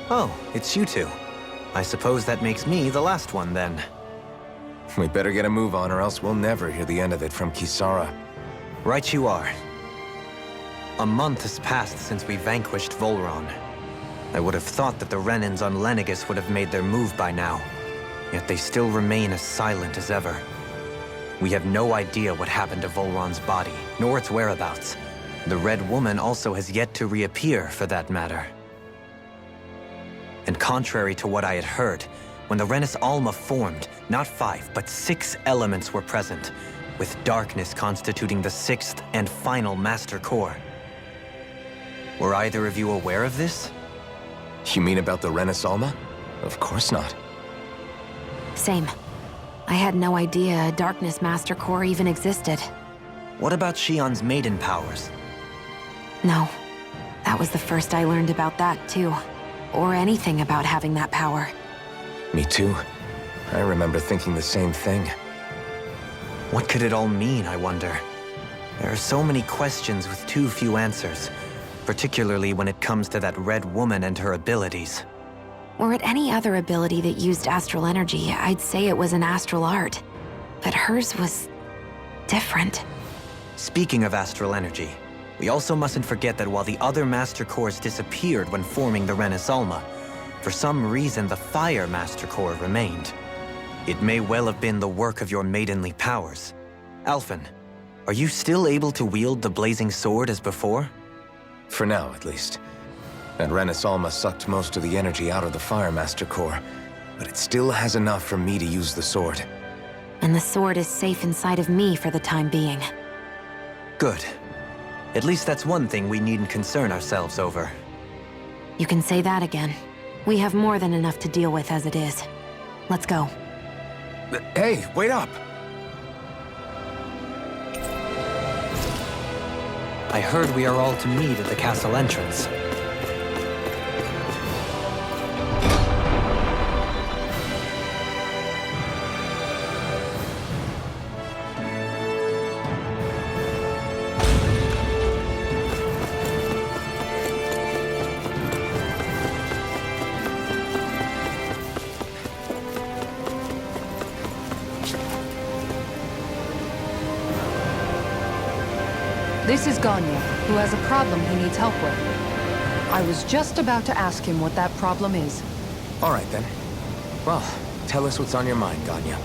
Oh, it's you two. I suppose that makes me the last one, then. We better get a move on, or else we'll never hear the end of it from Kisara. Right you are. A month has passed since we vanquished Volron. I would have thought that the Renans on Lenegis would have made their move by now. Yet they still remain as silent as ever. We have no idea what happened to Volron's body, nor its whereabouts. The Red Woman also has yet to reappear, for that matter. And contrary to what I had heard, when the Renis Alma formed, not 5, but 6 elements were present, with darkness constituting the 6th and final Master Core. Were either of you aware of this? You mean about the Renis Alma? Of course not. Same. I had no idea a Darkness Master Core even existed. What about Shion's maiden powers? No. That was the first I learned about that, too. Or anything about having that power. Me too. I remember thinking the same thing. What could it all mean, I wonder? There are so many questions with too few answers, particularly when it comes to that Red Woman and her abilities. Were it any other ability that used astral energy, I'd say it was an astral art. But hers was different. Speaking of astral energy, we also mustn't forget that while the other Master Cores disappeared when forming the Renis Alma, for some reason the Fire Master Core remained. It may well have been the work of your maidenly powers. Alphen, are you still able to wield the blazing sword as before? For now, at least. That Renis Alma sucked most of the energy out of the Fire Master Core, but it still has enough for me to use the sword. And the sword is safe inside of me for the time being. Good. At least that's one thing we needn't concern ourselves over. You can say that again. We have more than enough to deal with as it is. Let's go. Hey, wait up! I heard we are all to meet at the castle entrance. This is Ganya, who has a problem he needs help with. I was just about to ask him what that problem is. All right, then. Well, tell us what's on your mind, Ganya.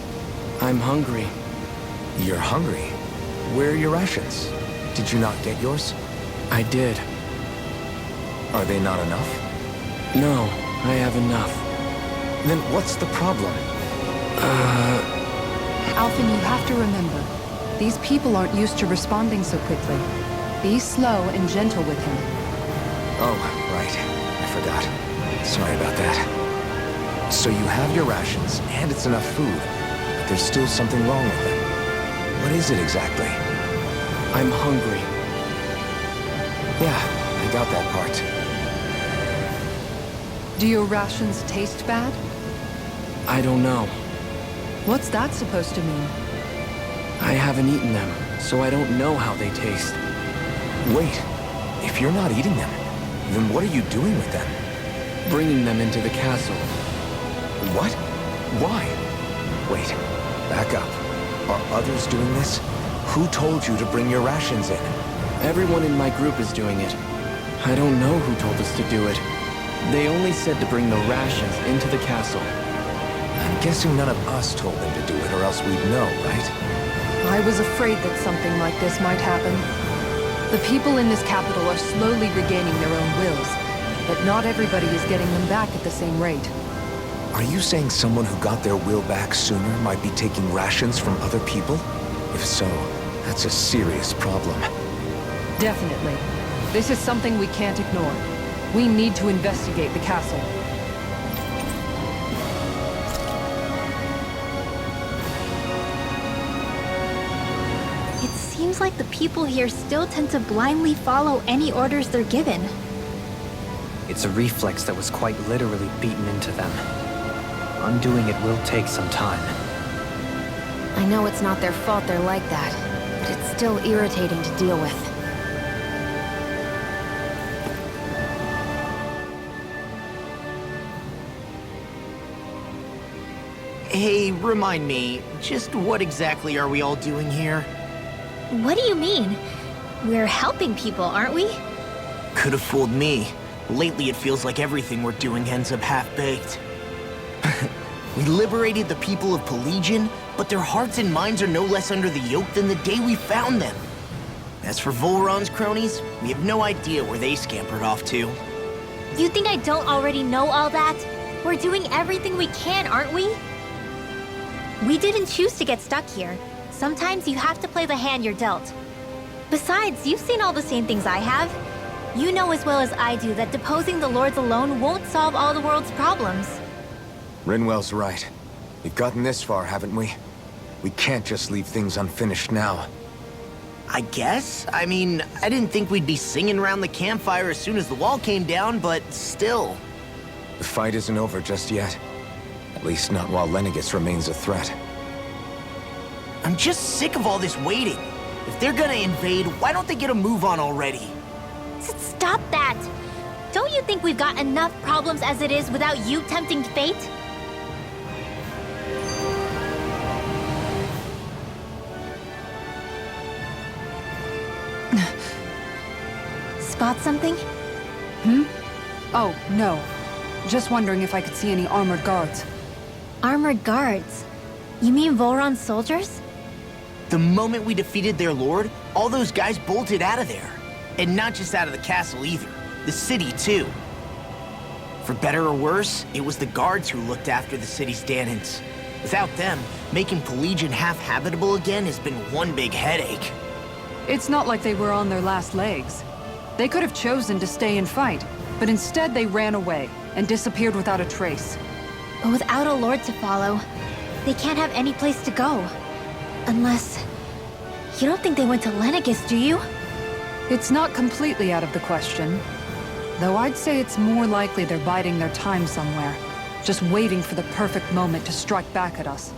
I'm hungry. You're hungry? Where are your rations? Did you not get yours? I did. Are they not enough? No, I have enough. Then what's the problem? Alphen, you have to remember, these people aren't used to responding so quickly. Be slow and gentle with him. Oh, right. I forgot. Sorry about that. So you have your rations, and it's enough food, but there's still something wrong with them. What is it exactly? I'm hungry. Yeah, I got that part. Do your rations taste bad? I don't know. What's that supposed to mean? I haven't eaten them, so I don't know how they taste. Wait, if you're not eating them, then what are you doing with them? Bringing them into the castle. What? Why? Wait, back up. Are others doing this? Who told you to bring your rations in? Everyone in my group is doing it. I don't know who told us to do it. They only said to bring the rations into the castle. I'm guessing none of us told them to do it, or else we'd know, right? I was afraid that something like this might happen. The people in this capital are slowly regaining their own wills, but not everybody is getting them back at the same rate. Are you saying someone who got their will back sooner might be taking rations from other people? If so, that's a serious problem. Definitely. This is something we can't ignore. We need to investigate the castle. It seems like the people here still tend to blindly follow any orders they're given. It's a reflex that was quite literally beaten into them. Undoing it will take some time. I know it's not their fault they're like that, but it's still irritating to deal with. Hey, remind me, just what exactly are we all doing here? What do you mean? We're helping people, aren't we? Could have fooled me. Lately it feels like everything we're doing ends up half-baked. We liberated the people of Pelagian, but their hearts and minds are no less under the yoke than the day we found them. As for Volron's cronies, we have no idea where they scampered off to. You think I don't already know all that? We're doing everything we can, aren't we? We didn't choose to get stuck here. Sometimes you have to play the hand you're dealt. Besides, you've seen all the same things I have. You know as well as I do that deposing the lords alone won't solve all the world's problems. Rinwell's right. We've gotten this far, haven't we? We can't just leave things unfinished now. I guess? I mean, I didn't think we'd be singing around the campfire as soon as the wall came down, but still. The fight isn't over just yet. At least not while Lenegis remains a threat. I'm just sick of all this waiting. If they're gonna invade, why don't they get a move on already? Stop that! Don't you think we've got enough problems as it is without you tempting fate? Spot something? Oh, no. Just wondering if I could see any armored guards. Armored guards? You mean Volron's soldiers? The moment we defeated their lord, all those guys bolted out of there. And not just out of the castle either. The city, too. For better or worse, it was the guards who looked after the city's Danans. Without them, making Pelagian half-habitable again has been one big headache. It's not like they were on their last legs. They could have chosen to stay and fight, but instead they ran away and disappeared without a trace. But without a lord to follow, they can't have any place to go. Unless... You don't think they went to Lenegis, do you? It's not completely out of the question. Though I'd say it's more likely they're biding their time somewhere, just waiting for the perfect moment to strike back at us.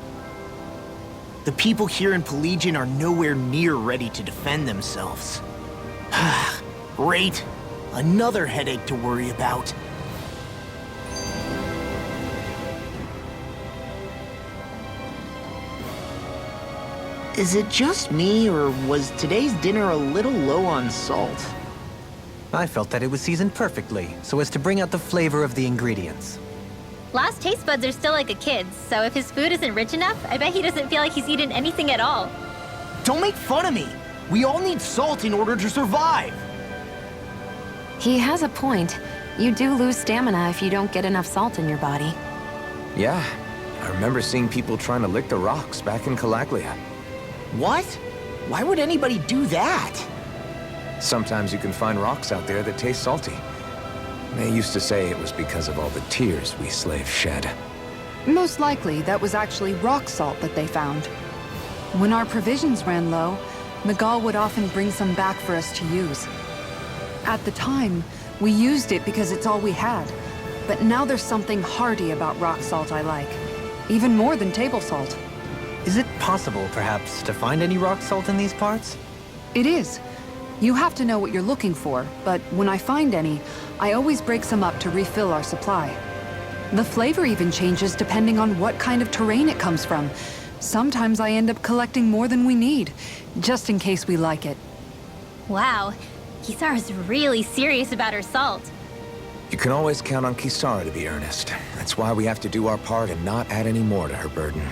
The people here in Pelagian are nowhere near ready to defend themselves. Great. Another headache to worry about. Is it just me, or was today's dinner a little low on salt? I felt that it was seasoned perfectly, so as to bring out the flavor of the ingredients. Last taste buds are still like a kid's, so if his food isn't rich enough, I bet he doesn't feel like he's eaten anything at all. Don't make fun of me! We all need salt in order to survive! He has a point. You do lose stamina if you don't get enough salt in your body. Yeah, I remember seeing people trying to lick the rocks back in Calaglia. What? Why would anybody do that? Sometimes you can find rocks out there that taste salty. They used to say it was because of all the tears we slaves shed. Most likely, that was actually rock salt that they found. When our provisions ran low, Miguel would often bring some back for us to use. At the time, we used it because it's all we had. But now there's something hearty about rock salt I like. Even more than table salt. Is it possible, perhaps, to find any rock salt in these parts? It is. You have to know what you're looking for, but when I find any, I always break some up to refill our supply. The flavor even changes depending on what kind of terrain it comes from. Sometimes I end up collecting more than we need, just in case we like it. Wow, Kisara's really serious about her salt. You can always count on Kisara to be earnest. That's why we have to do our part and not add any more to her burden.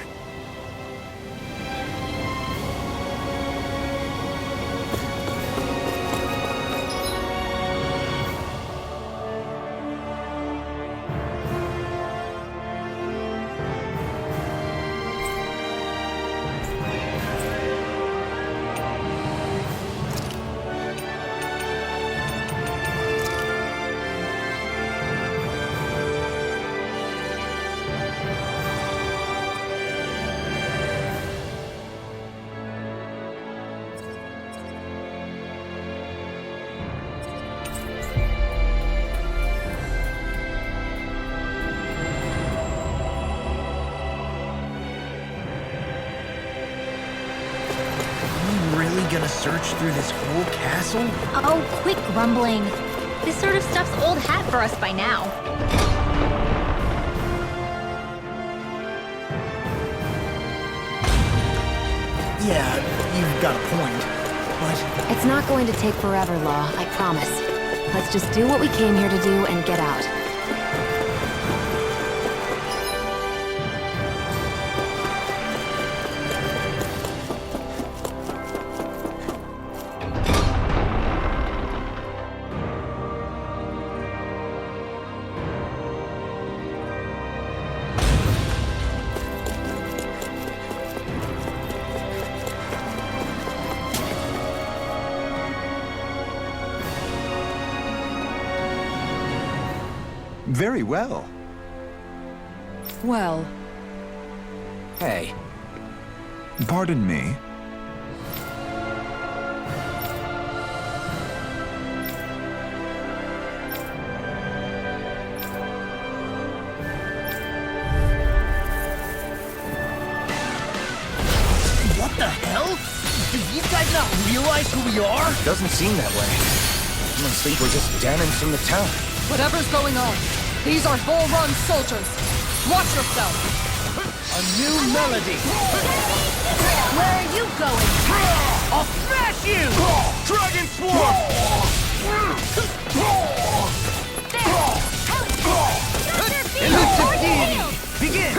Gonna search through this whole castle? Oh, quit grumbling. This sort of stuff's old hat for us by now. Yeah, you've got a point. But It's not going to take forever, Law, I promise. Let's just do what we came here to do and get out. Very well. Well, Hey, Pardon me. what the hell? Do these guys not realize who we are? doesn't seem that way. I must think we're just damaged from the town. whatever's going on, these are Volron soldiers. Watch yourself. A new melody. Where are you going? I'll smash you! Dragon Swarm! Elusive deity! Begin!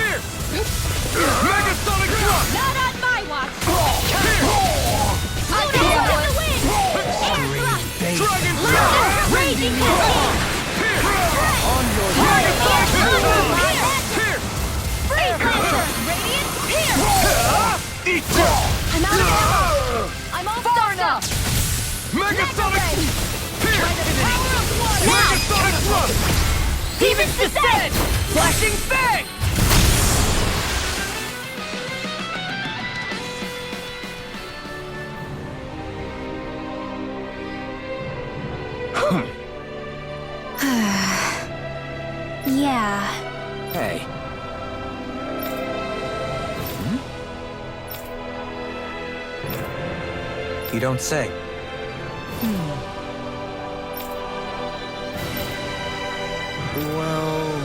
Megasonic Thrust! Not on my watch! Dragon Thrust! Raging Cascade! On your Freeze Lancer! Radiant Pierce! Eat this! I'm out of ammo! I'm all far enough! Megasonic! Power of one! Now! Megasonic Thrust! Demon's Descent! Flashing Fang! Yeah. Hey, You don't say. Well...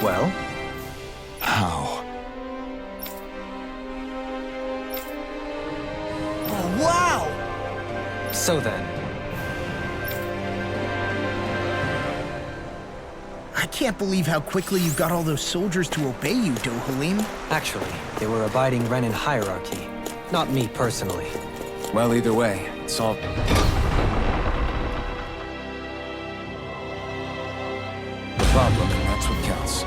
Well, how? Oh, wow! so then. I can't believe how quickly you got all those soldiers to obey you, Dohalim. Actually, they were abiding Renan hierarchy. Not me personally. Well, either way, it's all... the problem, and that's what counts.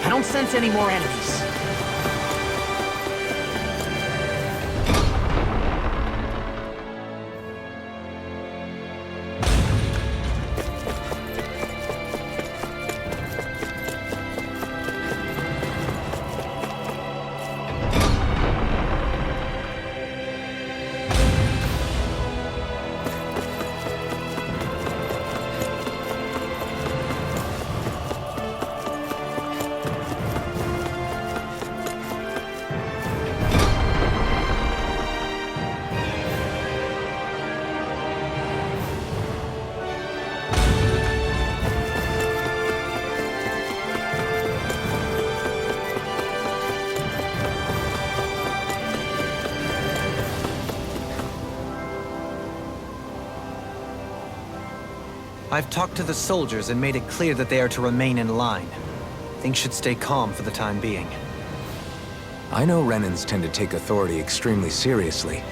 I don't sense any more enemies. I've talked to the soldiers and made it clear that they are to remain in line. Things should stay calm for the time being. I know Renans tend to take authority extremely seriously,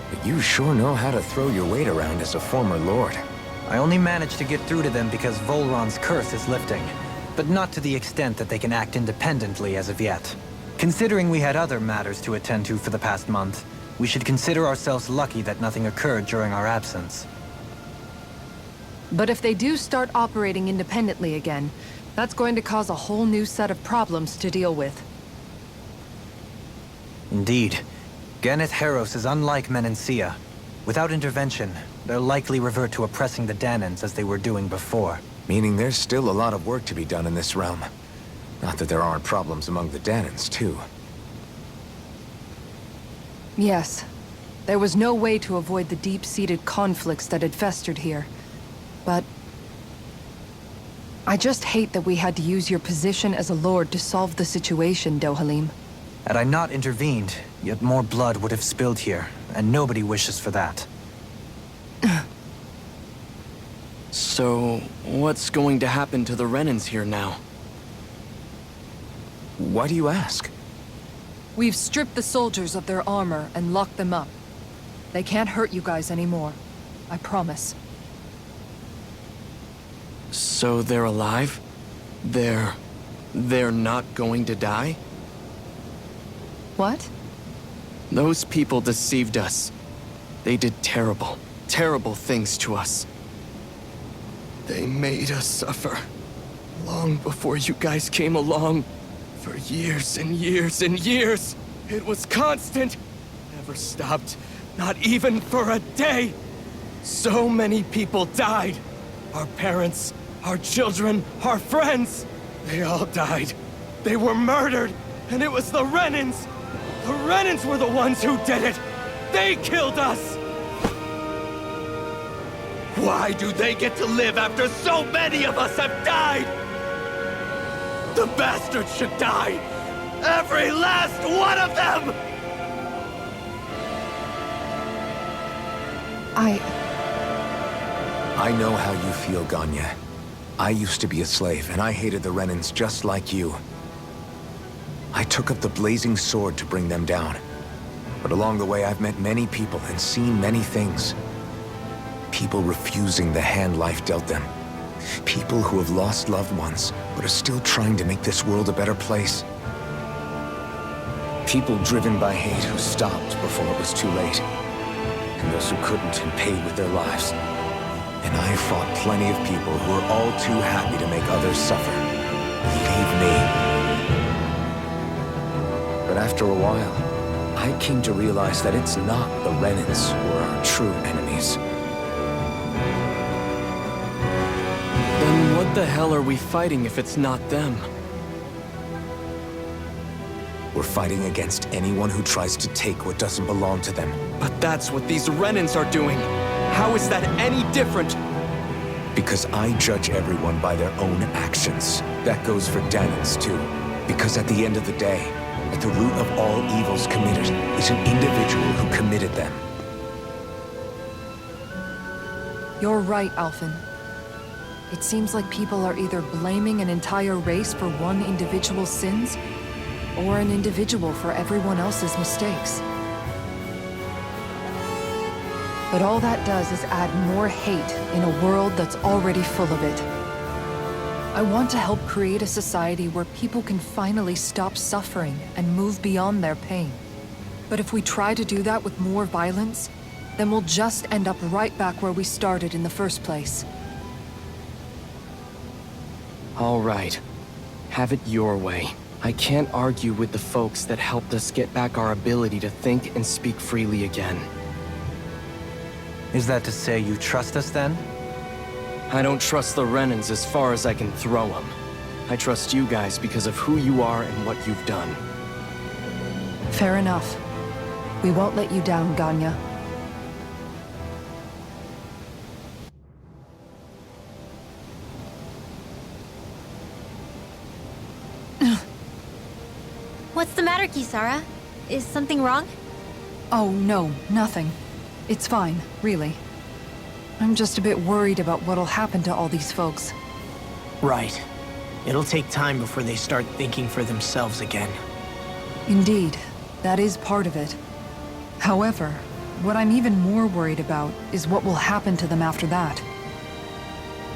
but you sure know how to throw your weight around as a former lord. I only managed to get through to them because Volron's curse is lifting, but not to the extent that they can act independently as of yet. Considering we had other matters to attend to for the past month, we should consider ourselves lucky that nothing occurred during our absence. but if they do start operating independently again, that's going to cause a whole new set of problems to deal with. Indeed. Ganeth Heros is unlike Menancia. Without intervention, they'll likely revert to oppressing the Danans as they were doing before. Meaning there's still a lot of work to be done in this realm. Not that there aren't problems among the Danans, too. Yes. There was no way to avoid the deep-seated conflicts that had festered here. But I just hate that we had to use your position as a lord to solve the situation, Dohalim. Had I not intervened, yet more blood would have spilled here, and nobody wishes for that. So, what's going to happen to the Renans here now? Why do you ask? We've stripped the soldiers of their armor and locked them up. They can't hurt you guys anymore. I promise. So they're alive? They're not going to die? What? Those people deceived us. They did terrible, terrible things to us. They made us suffer. Long before you guys came along. For years and years and years. It was constant. Never stopped. Not even for a day. So many people died. Our parents, our children, our friends. They all died. They were murdered. And it was the Renans. The Renans were the ones who did it. They killed us. Why do they get to live after so many of us have died? The bastards should die! Every last one of them! I know how you feel, Ganya. I used to be a slave, and I hated the Renans just like you. I took up the blazing sword to bring them down. But along the way, I've met many people and seen many things. People refusing the hand life dealt them. People who have lost loved ones, but are still trying to make this world a better place. People driven by hate who stopped before it was too late. And those who couldn't and paid with their lives. And I fought plenty of people who were all too happy to make others suffer. Believe me. But after a while, I came to realize that it's not the Renans who are our true enemies. Then what the hell are we fighting if it's not them? We're fighting against anyone who tries to take what doesn't belong to them. But that's what these Renans are doing. How is that any different? Because I judge everyone by their own actions. That goes for Danans, too. Because at the end of the day, at the root of all evils committed is an individual who committed them. You're right, Alphen. It seems like people are either blaming an entire race for one individual's sins, or an individual for everyone else's mistakes. But all that does is add more hate in a world that's already full of it. I want to help create a society where people can finally stop suffering and move beyond their pain. But if we try to do that with more violence, then we'll just end up right back where we started in the first place. All right. Have it your way. I can't argue with the folks that helped us get back our ability to think and speak freely again. Is that to say you trust us then? I don't trust the Renans as far as I can throw them. I trust you guys because of who you are and what you've done. Fair enough. We won't let you down, Ganya. What's the matter, Kisara? Is something wrong? Oh, no, nothing. It's fine, really. I'm just a bit worried about what'll happen to all these folks. Right. It'll take time before they start thinking for themselves again. Indeed, that is part of it. However, what I'm even more worried about is what will happen to them after that.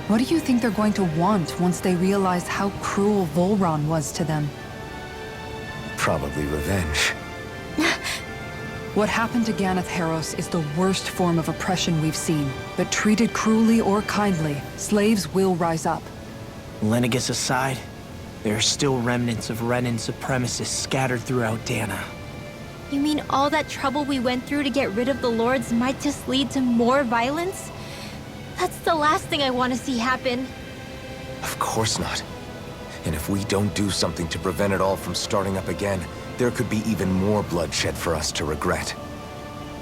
What do you think they're going to want once they realize how cruel Volron was to them? Probably revenge. What happened to Ganeth Heros is the worst form of oppression we've seen. But treated cruelly or kindly, slaves will rise up. Lenegis aside, there are still remnants of Renan supremacists scattered throughout Dana. You mean all that trouble we went through to get rid of the Lords might just lead to more violence? That's the last thing I want to see happen. Of course not. And if we don't do something to prevent it all from starting up again, there could be even more bloodshed for us to regret.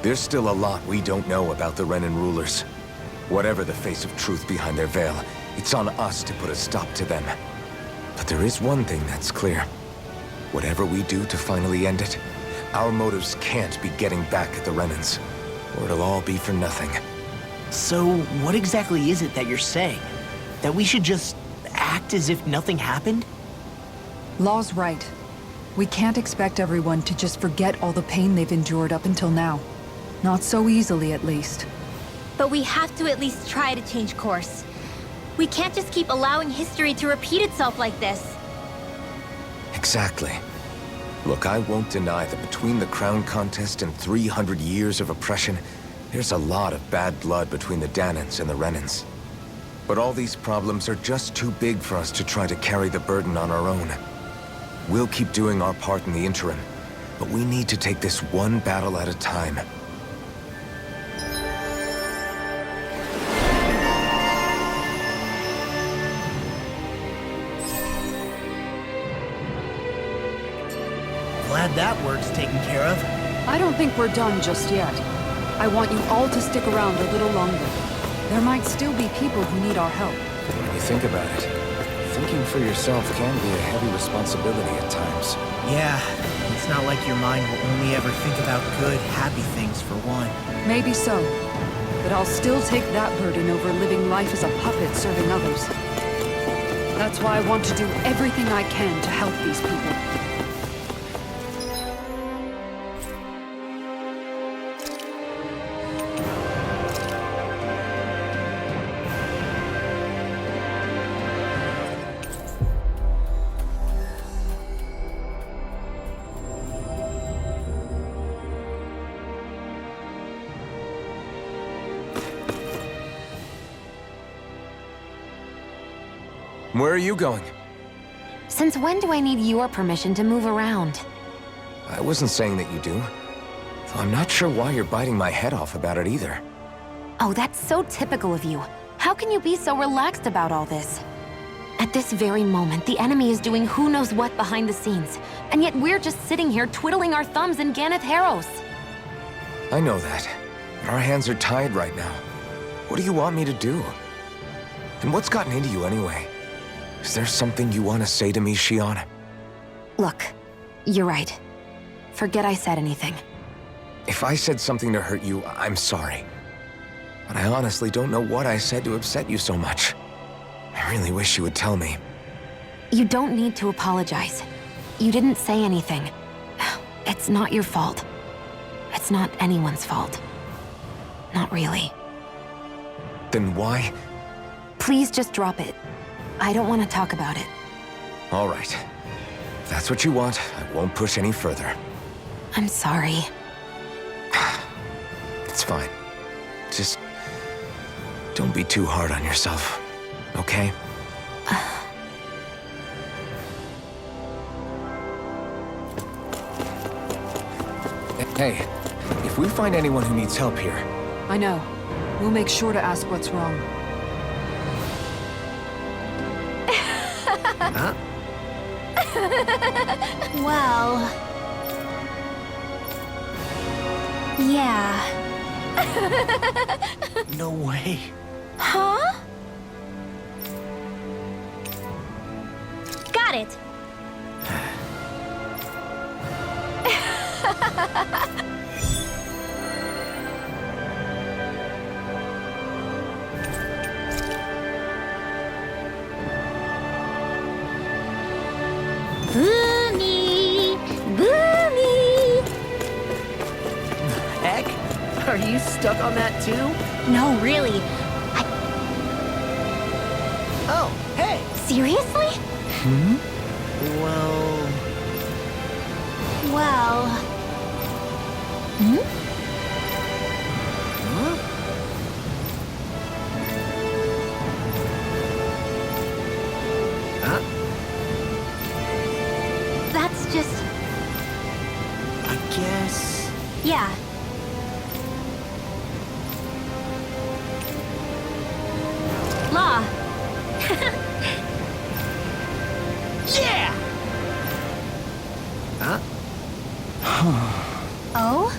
There's still a lot we don't know about the Renan rulers. Whatever the face of truth behind their veil, it's on us to put a stop to them. But there is one thing that's clear. Whatever we do to finally end it, our motives can't be getting back at the Renans, or it'll all be for nothing. So, what exactly is it that you're saying? That we should just act as if nothing happened? Law's right. We can't expect everyone to just forget all the pain they've endured up until now. Not so easily, at least. But we have to at least try to change course. We can't just keep allowing history to repeat itself like this. Exactly. Look, I won't deny that between the crown contest and 300 years of oppression, there's a lot of bad blood between the Danans and the Renans. But all these problems are just too big for us to try to carry the burden on our own. We'll keep doing our part in the interim, but we need to take this one battle at a time. Glad that work's taken care of. I don't think we're done just yet. I want you all to stick around a little longer. There might still be people who need our help. When you think about it, thinking for yourself can be a heavy responsibility at times. Yeah, it's not like your mind will only ever think about good, happy things for one. Maybe so. But I'll still take that burden over living life as a puppet serving others. That's why I want to do everything I can to help these people. Where are you going? Since when do I need your permission to move around? I wasn't saying that you do. Though I'm not sure why you're biting my head off about it either. Oh, that's so typical of you. How can you be so relaxed about all this? At this very moment, the enemy is doing who knows what behind the scenes, and yet we're just sitting here twiddling our thumbs in Ganeth Harros. I know that. But our hands are tied right now. What do you want me to do? And what's gotten into you anyway? Is there something you want to say to me, Shion? Look, you're right. Forget I said anything. If I said something to hurt you, I'm sorry. But I honestly don't know what I said to upset you so much. I really wish you would tell me. You don't need to apologize. You didn't say anything. It's not your fault. It's not anyone's fault. Not really. Then why? Please just drop it. I don't want to talk about it. All right. If that's what you want, I won't push any further. I'm sorry. It's fine. Just don't be too hard on yourself, okay? Hey, if we find anyone who needs help here... I know. We'll make sure to ask what's wrong. Huh? Well... yeah. No way. Huh? Got it. Boomy! Boomy! Heck? Are you stuck on that too? No, really. Oh, hey! Seriously? Well... Well... Hmm? Huh? Huh? That's just... I guess... Yeah. Law. Yeah! Huh? Oh?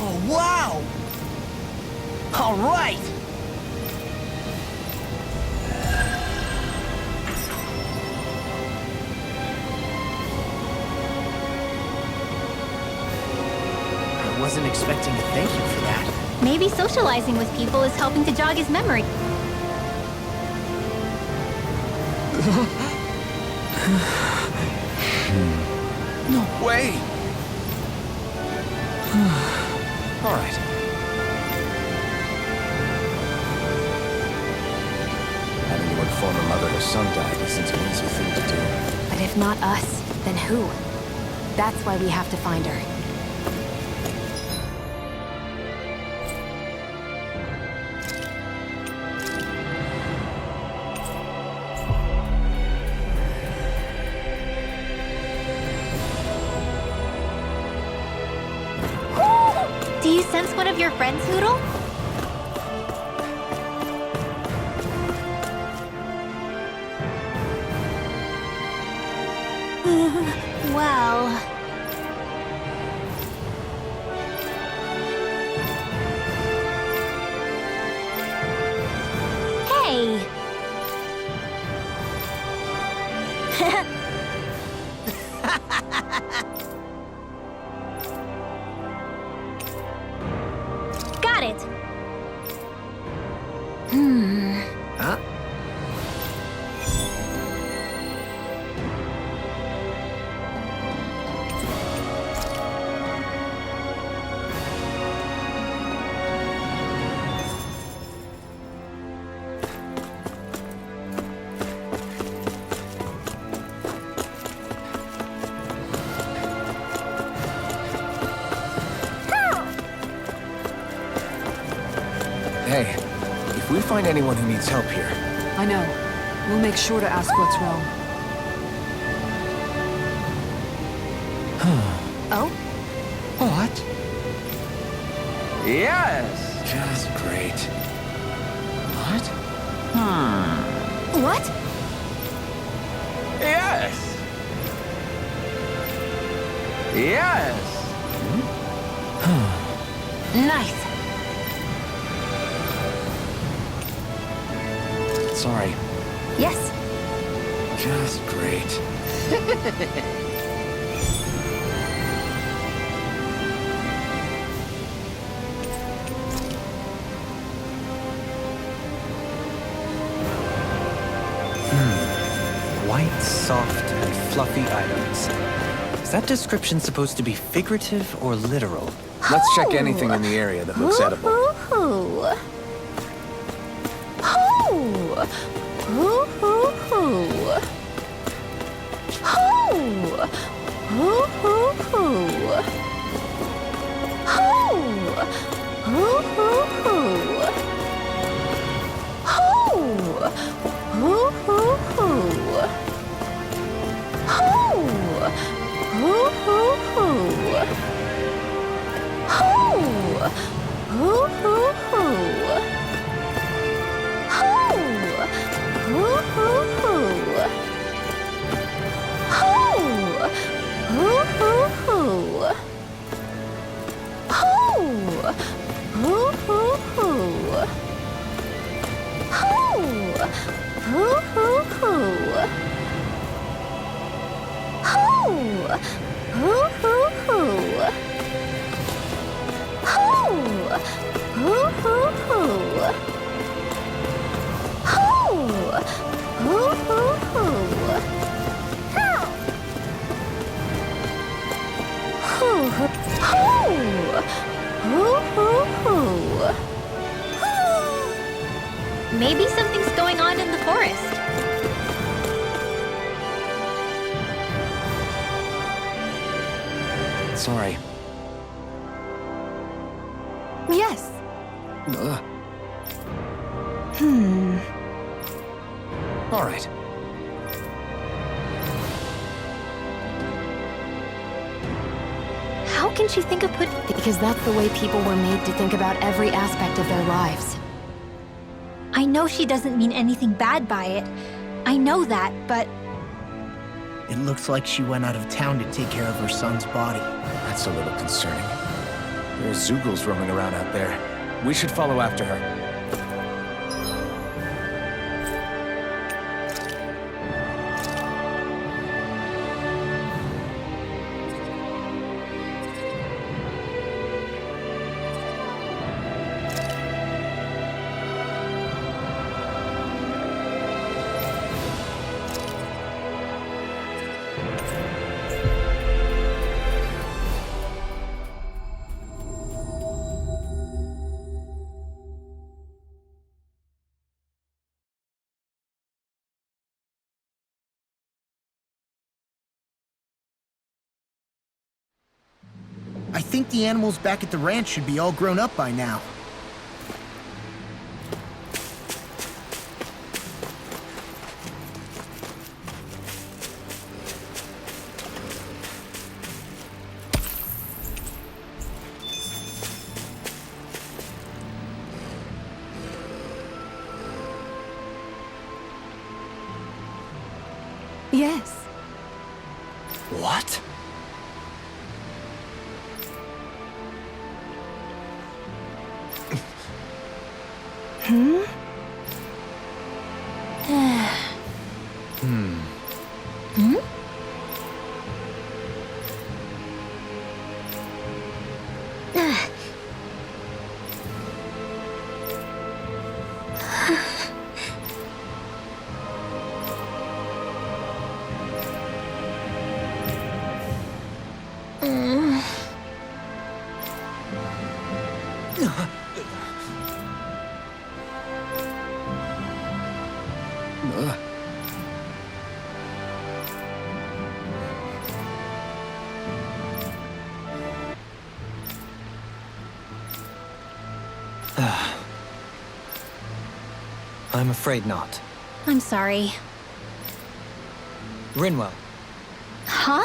Oh, wow! All right! I wasn't expecting a thank you for that. Maybe socializing with people is helping to jog his memory. No way! All right. Having to inform a mother her son died isn't an easy thing to do. But if not us, then who? That's why we have to find her. Do you sense one of your friends, Hoodle? Well... Hey! Got it! Huh? Hey, if we find anyone who needs help here, I know. We'll make sure to ask what's wrong. Oh? what? Yes! Just great. What? What? Yes! Yes! Nice. Sorry. Yes. Just great. White, soft, and fluffy items. Is that description supposed to be figurative or literal? Let's check anything in the area that looks edible. Maybe something's going on in the forest. Sorry. Yes. Ugh. All right. How can she think of Because that's the way people were made to think about every aspect of their lives. I know she doesn't mean anything bad by it. I know that, but It looks like she went out of town to take care of her son's body. That's a little concerning. There are Zoogles roaming around out there. We should follow after her. I think the animals back at the ranch should be all grown up by now. Yes. What? I'm afraid not. I'm sorry. Rinwell, Huh?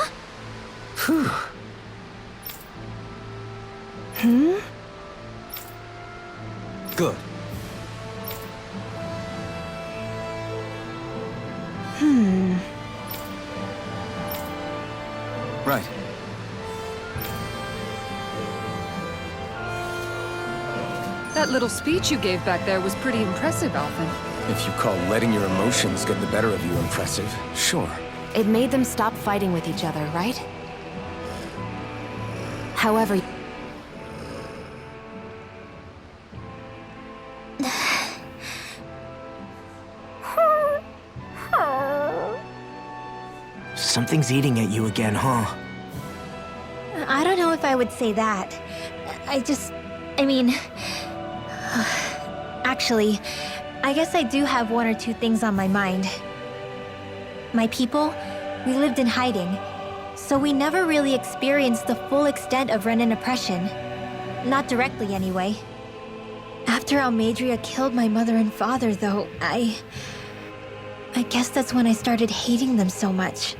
good. Right. That little speech you gave back there was pretty impressive, Alphen. If you call letting your emotions get the better of you impressive, sure. It made them stop fighting with each other, right? However... Something's eating at you again, huh? I don't know if I would say that. I mean... Actually, I guess I do have one or two things on my mind. My people, we lived in hiding, so we never really experienced the full extent of Renan oppression. Not directly, anyway. After Almadria killed my mother and father, though, I guess that's when I started hating them so much.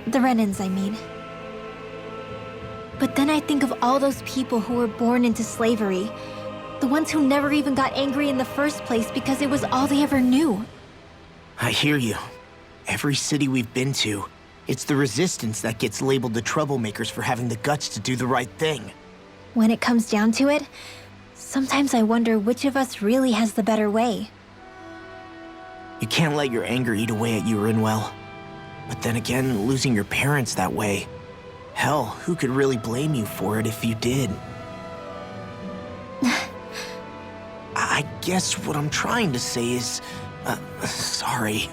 The Renans, I mean. But then I think of all those people who were born into slavery. The ones who never even got angry in the first place because it was all they ever knew. I hear you. Every city we've been to, it's the resistance that gets labeled the troublemakers for having the guts to do the right thing. When it comes down to it, sometimes I wonder which of us really has the better way. You can't let your anger eat away at you, Rinwell. But then again, losing your parents that way... Hell, who could really blame you for it if you did? I guess what I'm trying to say is... sorry.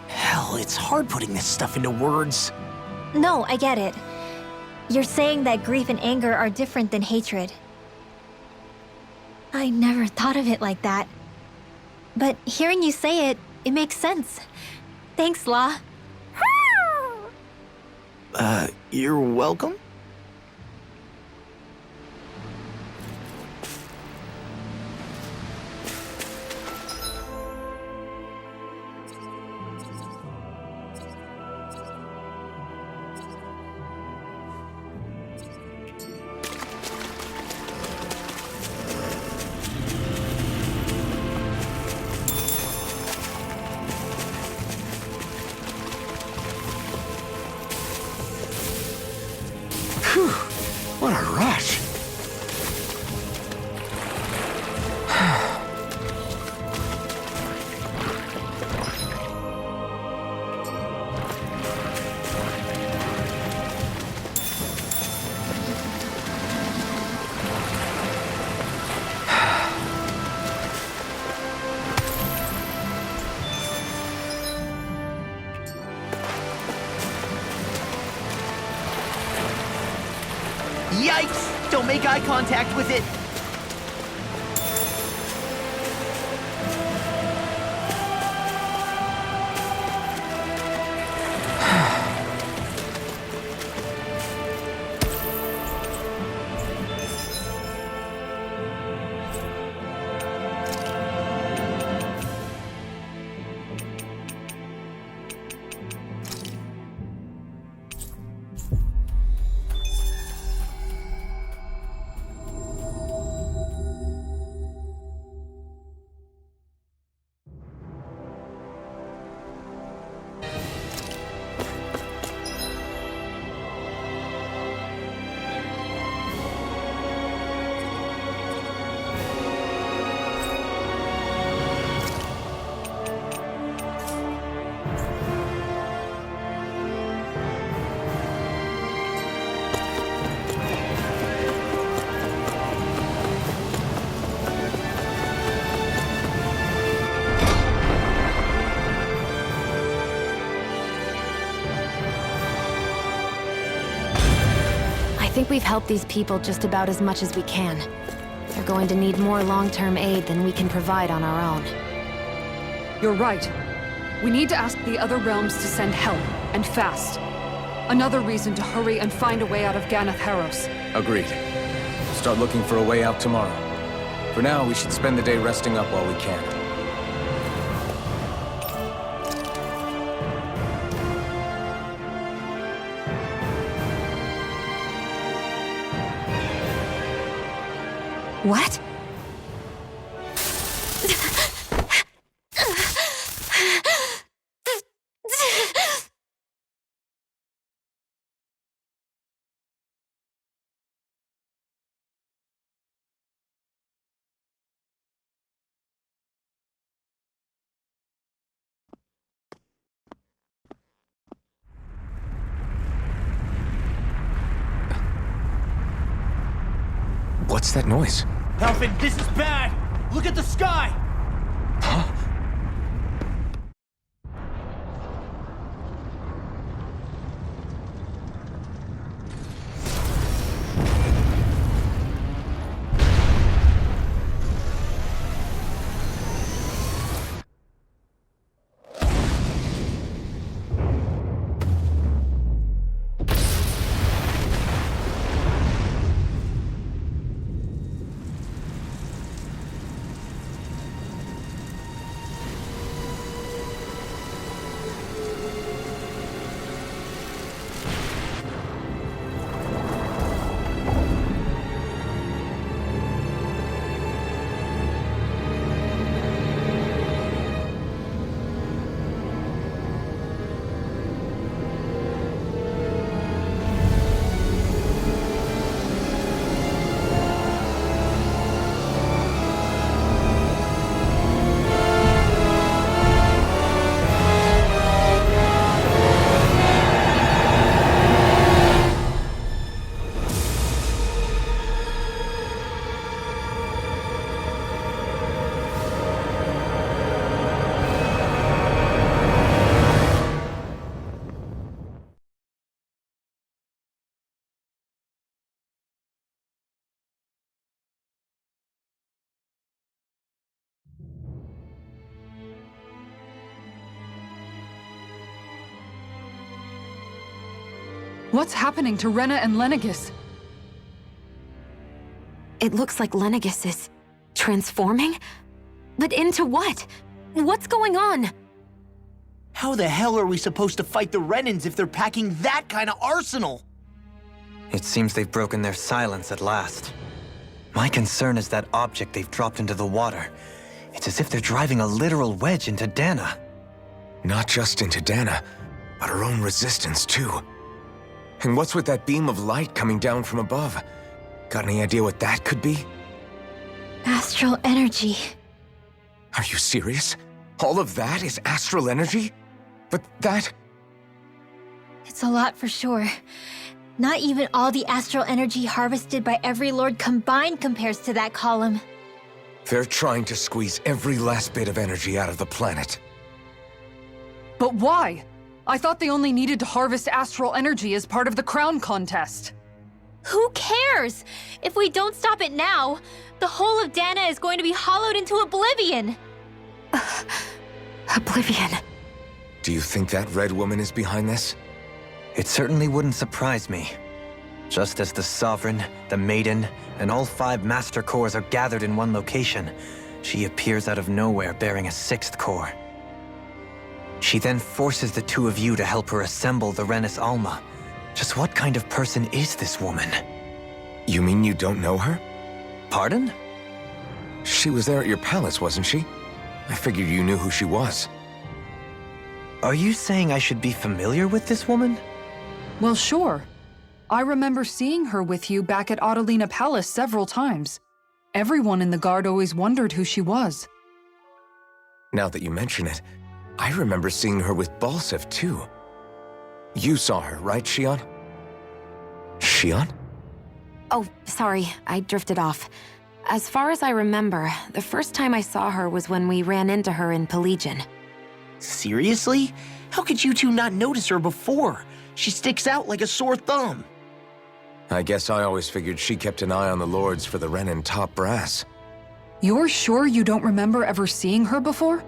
Hell, it's hard putting this stuff into words. No, I get it. You're saying that grief and anger are different than hatred. I never thought of it like that. But hearing you say it, it makes sense. Thanks, La. You're welcome? What a rush! Yikes! Don't make eye contact with it! I think we've helped these people just about as much as we can. They're going to need more long-term aid than we can provide on our own. You're right. We need to ask the other realms to send help, and fast. Another reason to hurry and find a way out of Ganath Haros. Agreed. Start looking for a way out tomorrow. For now, we should spend the day resting up while we can. What? What's that noise? Alfred, this is bad! Look at the sky! Huh? What's happening to Rena and Lenegis? It looks like Lenegis is transforming? But into what? What's going on? How the hell are we supposed to fight the Renans if they're packing that kind of arsenal? It seems they've broken their silence at last. My concern is that object they've dropped into the water. It's as if they're driving a literal wedge into Dana. Not just into Dana, but her own resistance, too. And what's with that beam of light coming down from above? Got any idea what that could be? Astral energy. Are you serious? All of that is astral energy? But that... It's a lot for sure. Not even all the astral energy harvested by every lord combined compares to that column. They're trying to squeeze every last bit of energy out of the planet. But why? I thought they only needed to harvest astral energy as part of the crown contest. Who cares? If we don't stop it now, the whole of Dana is going to be hollowed into oblivion. Oblivion. Do you think that red woman is behind this? It certainly wouldn't surprise me. Just as the Sovereign, the Maiden, and all 5 Master Cores are gathered in one location, she appears out of nowhere bearing a 6th core. She then forces the 2 of you to help her assemble the Renis Alma. Just what kind of person is this woman? You mean you don't know her? Pardon? She was there at your palace, wasn't she? I figured you knew who she was. Are you saying I should be familiar with this woman? Well, sure. I remember seeing her with you back at Adelina Palace several times. Everyone in the guard always wondered who she was. Now that you mention it, I remember seeing her with Balsef, too. You saw her, right, Shion? Shion? Oh, sorry, I drifted off. As far as I remember, the first time I saw her was when we ran into her in Pelagian. Seriously? How could you two not notice her before? She sticks out like a sore thumb. I guess I always figured she kept an eye on the lords for the Renin top brass. You're sure you don't remember ever seeing her before?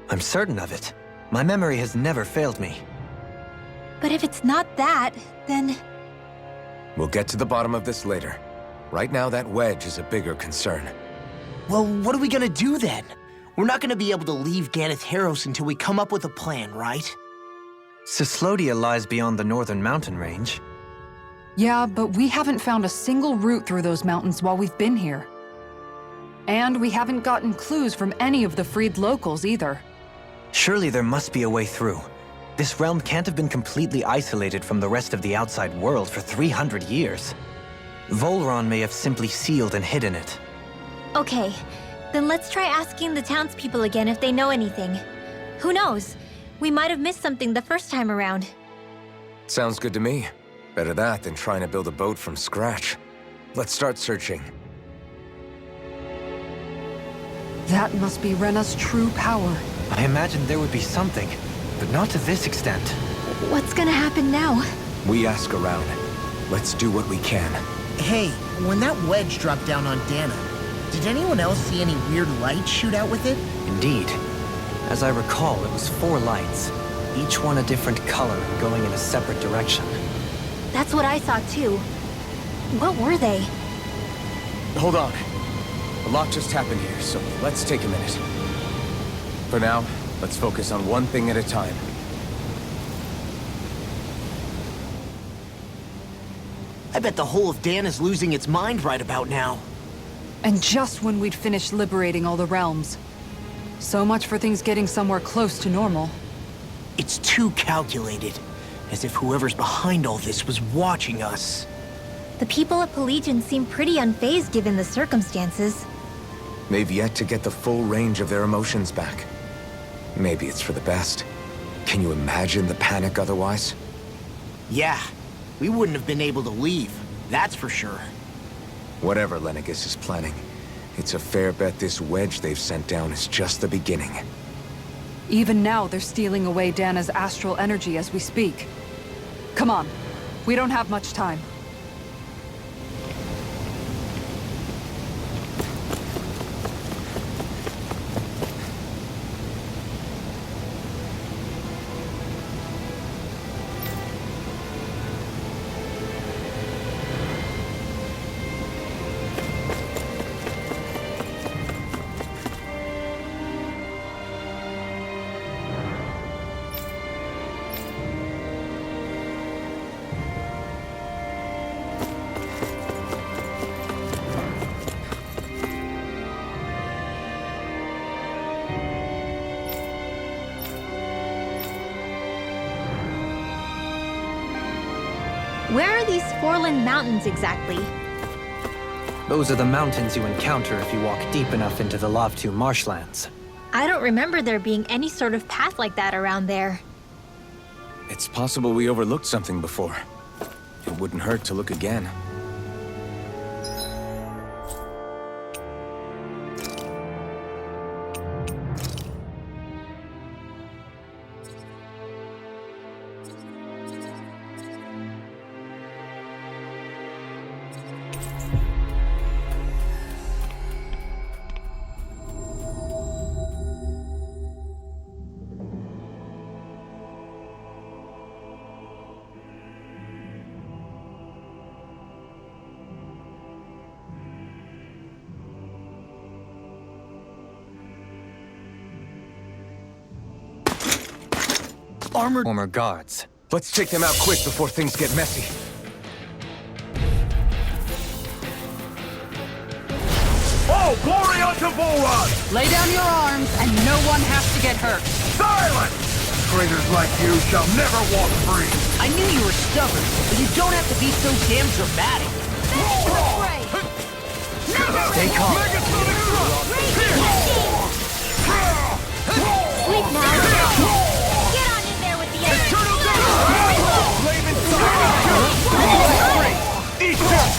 I'm certain of it. My memory has never failed me. But if it's not that, then... We'll get to the bottom of this later. Right now, that wedge is a bigger concern. Well, what are we gonna do then? We're not gonna be able to leave Ganath Haros until we come up with a plan, right? Cyslodia lies beyond the northern mountain range. Yeah, but we haven't found a single route through those mountains while we've been here. And we haven't gotten clues from any of the freed locals either. Surely there must be a way through. This realm can't have been completely isolated from the rest of the outside world for 300 years. Volron may have simply sealed and hidden it. Okay, then let's try asking the townspeople again if they know anything. Who knows? We might have missed something the first time around. Sounds good to me. Better that than trying to build a boat from scratch. Let's start searching. That must be Rena's true power. I imagined there would be something, but not to this extent. What's gonna happen now? We ask around. Let's do what we can. Hey, when that wedge dropped down on Dana, did anyone else see any weird lights shoot out with it? Indeed. As I recall, it was 4 lights, each one a different color and going in a separate direction. That's what I saw too. What were they? Hold on. A lot just happened here, so let's take a minute. For now, let's focus on one thing at a time. I bet the whole of Dan is losing its mind right about now. And just when we'd finished liberating all the realms. So much for things getting somewhere close to normal. It's too calculated. As if whoever's behind all this was watching us. The people of Pelagian seem pretty unfazed given the circumstances. They've yet to get the full range of their emotions back. Maybe it's for the best. Can you imagine the panic otherwise? Yeah, we wouldn't have been able to leave, that's for sure. Whatever Lenegis is planning, it's a fair bet this wedge they've sent down is just the beginning. Even now, they're stealing away Dana's astral energy as we speak. Come on. We don't have much time. Where are these Foreland Mountains exactly? Those are the mountains you encounter if you walk deep enough into the Lavtu marshlands. I don't remember there being any sort of path like that around there. It's possible we overlooked something before. It wouldn't hurt to look again. Armored former guards. Let's take them out quick before things get messy. Oh, glory unto Volron! Lay down your arms, and no one has to get hurt. Silence! Traitors like you shall never walk free! I knew you were stubborn, but you don't have to be so damn dramatic. Stay calm. Sleep now. Get on in there with the Eternal Flaming Eat this!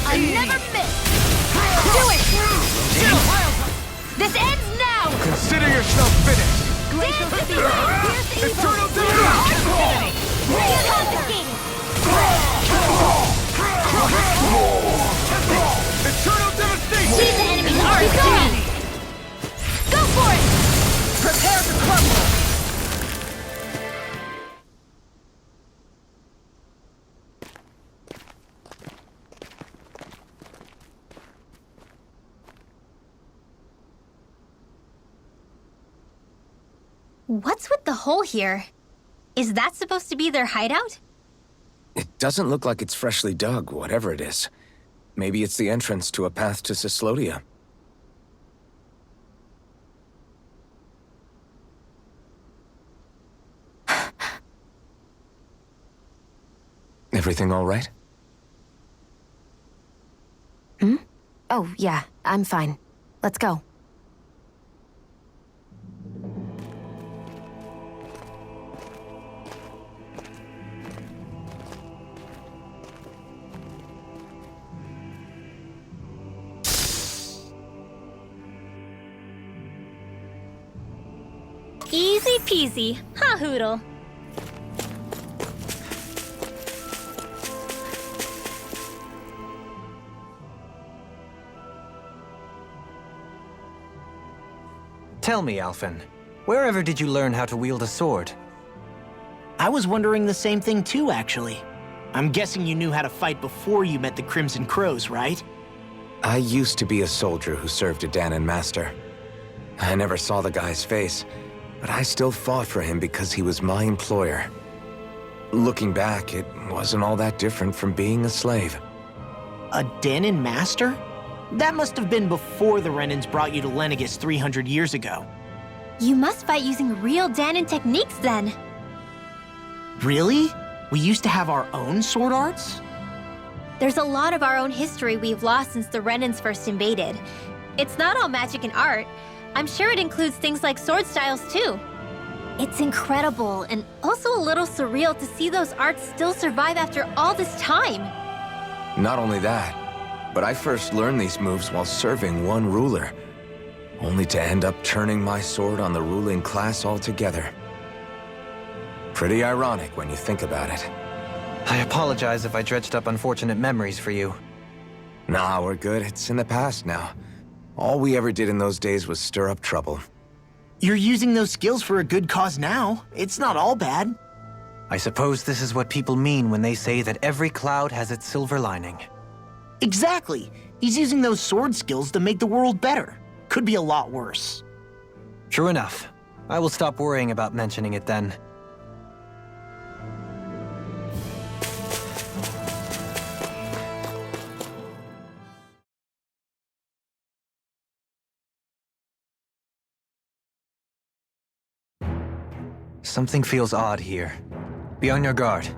I never miss. Do it. This ends now. Consider yourself finished! Dance with evil. Here's evil. Eternal Confiscated! Confiscated. Eternal devastation! Leave the enemy's arms to me. Go for it. Prepare to crumble! What's with the hole here? Is that supposed to be their hideout? It doesn't look like it's freshly dug, whatever it is. Maybe it's the entrance to a path to Cyslodia. Everything all right? Oh, yeah, I'm fine. Let's go. Easy peasy. Ha hoodle. Tell me, Alphen, wherever did you learn how to wield a sword? I was wondering the same thing too, actually. I'm guessing you knew how to fight before you met the Crimson Crows, right? I used to be a soldier who served a Danon master. I never saw the guy's face, but I still fought for him because he was my employer. Looking back, it wasn't all that different from being a slave. A Danon master? That must have been before the Renans brought you to Lenegis 300 years ago. You must fight using real Danon techniques then. Really? We used to have our own sword arts? There's a lot of our own history we've lost since the Renans first invaded. It's not all magic and art. I'm sure it includes things like sword styles too. It's incredible and also a little surreal to see those arts still survive after all this time. Not only that, but I first learned these moves while serving one ruler, only to end up turning my sword on the ruling class altogether. Pretty ironic when you think about it. I apologize if I dredged up unfortunate memories for you. Nah, we're good. It's in the past now. All we ever did in those days was stir up trouble. You're using those skills for a good cause now. It's not all bad. I suppose this is what people mean when they say that every cloud has its silver lining. Exactly. He's using those sword skills to make the world better. Could be a lot worse. True enough. I will stop worrying about mentioning it then. Something feels odd here. Be on your guard.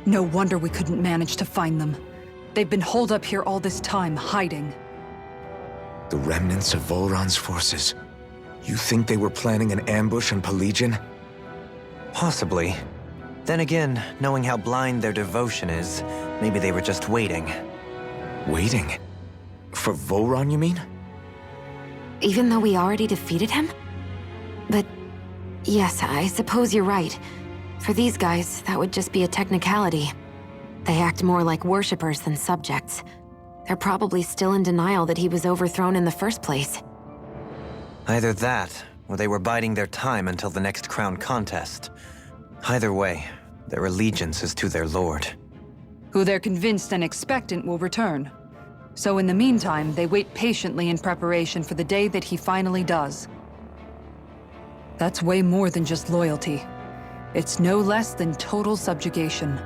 No wonder we couldn't manage to find them. They've been holed up here all this time, hiding. The remnants of Volron's forces. You think they were planning an ambush on Pelegion? Possibly. Then again, knowing how blind their devotion is, maybe they were just waiting. Waiting? For Volron, you mean? Even though we already defeated him? But yes, I suppose you're right. For these guys, that would just be a technicality. They act more like worshippers than subjects. They're probably still in denial that he was overthrown in the first place. Either that, or they were biding their time until the next crown contest. Either way, their allegiance is to their lord. Who they're convinced and expectant will return. So in the meantime, they wait patiently in preparation for the day that he finally does. That's way more than just loyalty. It's no less than total subjugation.